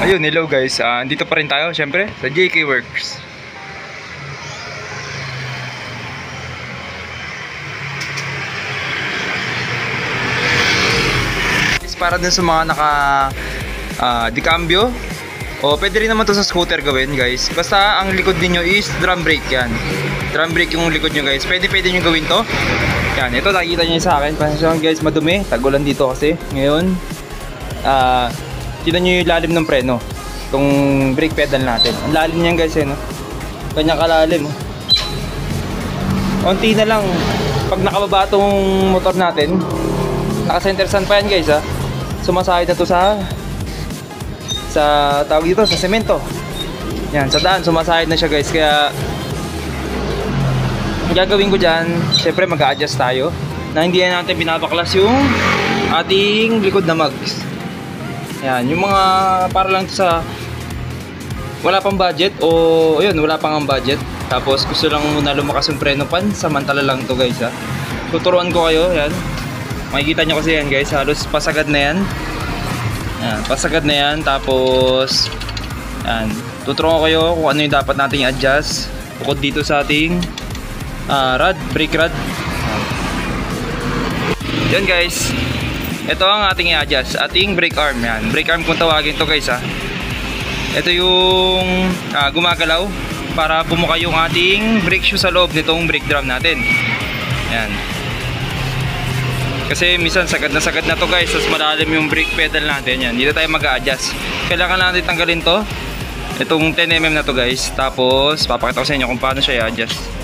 Ayun, hello guys. Dito pa rin tayo, syempre, sa JK Works. Para dun sa mga naka decambio o pwede rin naman to sa scooter gawin guys. Basta ang likod niyo is drum brake yan. Drum brake yung likod nyo guys. Pwede nyo gawin to. Yan, ito nakikita nyo sa akin. Pasensya guys, madumi. Tagulan dito kasi. Ngayon, tignan nyo yung lalim ng preno. Itong brake pedal natin. Ang lalim niyan guys no? Kanyang kalalim. Unti na lang. Pag nakababa itong motor natin, naka-center stand pa yan guys ha. Sumasahid na to sa tawag dito, sa semento. Yan, sa daan sumasahid na siya guys. Kaya ang gagawin ko dyan, syempre mag-a-adjust tayo na hindi na natin binabaklas yung ating likod na mags. Yan, yung mga para lang sa wala pang budget o ayun, wala pang ang budget. Tapos gusto lang muna lumakas yung preno pan, samantala lang to guys ha. Tuturuan ko kayo, yan. Makikita nyo kasi yan guys, halos pasagad na yan. Yan, pasagad na yan. Tapos yan, tuturuan ko kayo kung ano yung dapat nating i-adjust bukod dito sa ating rod, brake rod. Yan guys, ito ang ating i-adjust, ating brake arm. Yan, brake arm kung tawagin to guys ha. Ito yung gumagalaw para bumuka yung ating brake shoe sa loob nitong brake drum natin. Yan. Kasi minsan sagad na to guys, tapos malalim yung brake pedal natin. Yan, dito tayo mag-a-adjust. Kailangan natin tanggalin to, itong 10mm na to guys. Tapos papakita ko sa inyo kung paano siya i-adjust.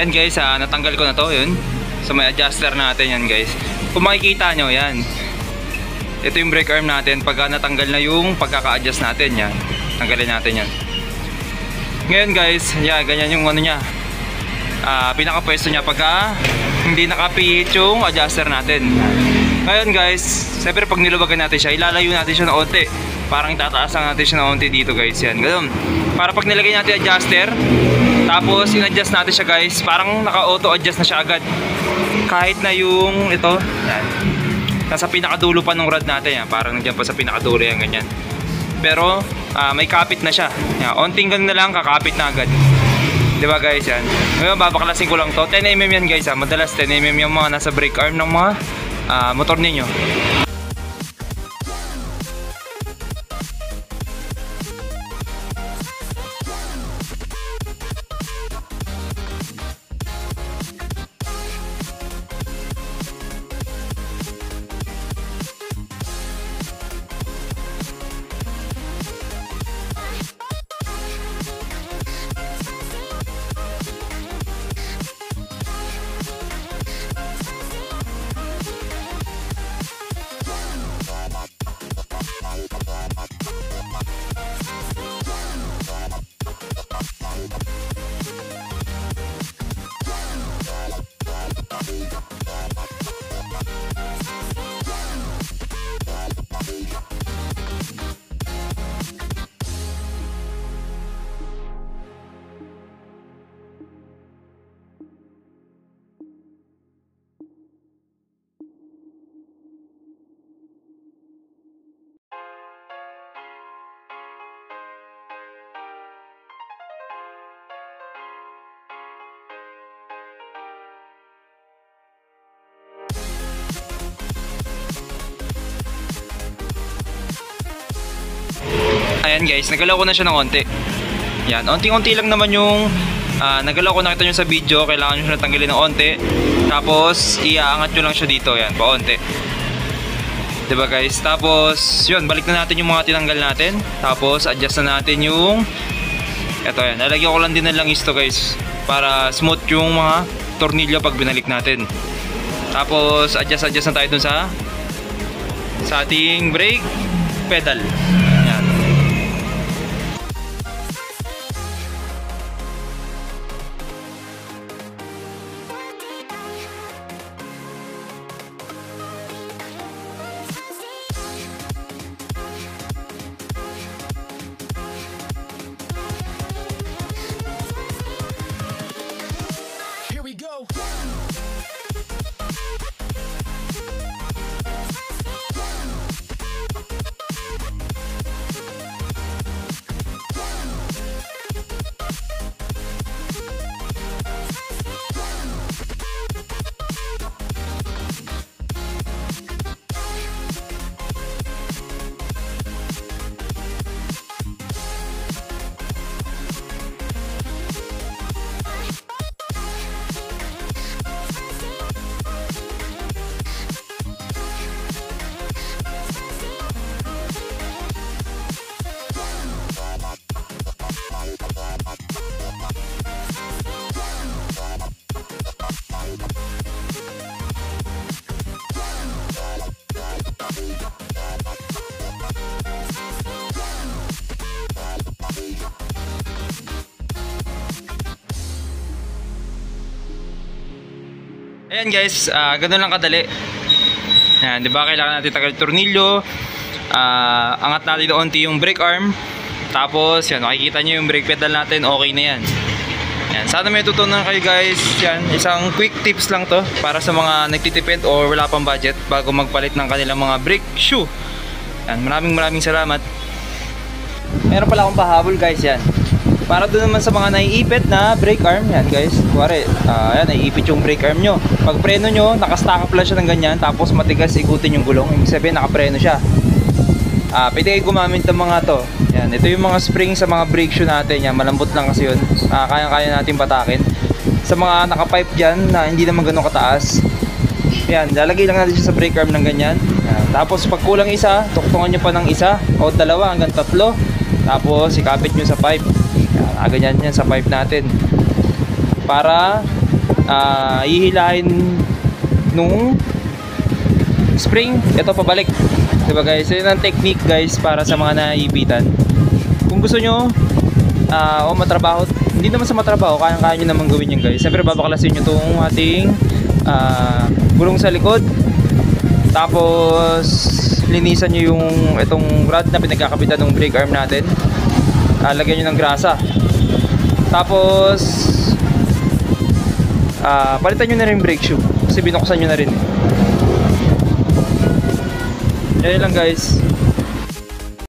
Yan guys, natanggal ko na to yun. So may adjuster natin yan guys. Kung makikita nyo yan, ito yung brake arm natin. Pagka natanggal na yung pagkaka-adjust natin, yan, tanggalin natin yan. Ngayon guys, yan, ganyan yung ano nya, pinaka-pwesto nya pagka hindi nakapihit yung adjuster natin. Ngayon guys, siyempre pag nilubagan natin siya, ilalayo natin siya na onti. Parang itataas lang natin siya na onti dito guys. Yan, ganun. Para pag nilagay natin adjuster, tapos in-adjust natin siya guys, parang naka-auto adjust na siya agad. Kahit na yung ito, yan, nasa pinakadulo pa ng rod natin yan. Parang nandiyan pa sa pinakadulo yan, ganyan. Pero may kapit na siya. Yan, onting ganun na lang, kakapit na agad. Diba guys yan. Ngayon babaklasin ko lang to. 10mm yan guys ha. Madalas 10mm yung mga nasa brake arm ng mga motor ninyo. Ayan guys, nagalaw ko na siya ng konti. Yan, onting-onti lang naman yung nagalaw ko, nakita nyo sa video. Kailangan nyo siya natanggalin ng konti. Tapos iaangat nyo lang siya dito, yan, paunti. Diba guys? Tapos yun, balik na natin yung mga tinanggal natin. Tapos adjust na natin yung eto, yan, lalagyan ko lang din ng langis to guys, para smooth yung mga tornilyo pag binalik natin. Tapos adjust na tayo dun sa ating brake pedal. Yan. Here we go. Ayan guys, ganun lang kadali. Yan, 'di ba? Kailangan natin tagal tornilyo. Angat natin onti yung brake arm. Tapos, yan, makikita nyo yung brake pedal natin, okay na yan. Yan, sana may tutunan kayo guys. Yan, isang quick tips lang to para sa mga nagtitipid or wala pang budget bago magpalit ng kanilang mga brake shoe. Yan, maraming salamat. Meron pala akong pahabol guys, yan. Para doon naman sa mga naiipit na brake arm, yan guys. Kuwari, yan, naiipit yung brake arm nyo. Pag preno nyo, nakastack up lang siya ng ganyan, tapos matigas ikutin yung gulong. Ibig sabihin, nakapreno siya. Pwede kayo gumamit ng mga to. Yan, ito yung mga spring sa mga brake shoe natin. Yan, malambot lang kasi yun. Kaya natin patakin. Sa mga nakapipe dyan na hindi naman ganun kataas, yan, lalagay lang natin siya sa brake arm ng ganyan. Yan. Tapos pag kulang isa, tuktungan nyo pa ng isa o dalawa hanggang tatlo. Tapos ikapit nyo sa pipe. Yan, ganyan yan sa pipe natin. Para hihilahin nung spring, ito pabalik. Diba guys? Yun ang technique guys para sa mga naiibitan. Kung gusto nyo o matrabaho, hindi naman sa matrabaho, kaya-kaya nyo naman gawin yun guys. Siyempre babaklasin nyo itong ating gulong sa likod. Tapos linisan nyo yung itong rod na pinagkakapitan ng brake arm natin. Lagyan nyo ng grasa. Tapos palitan nyo na rin brake shoe kasi binuksan nyo na rin. Yan lang guys.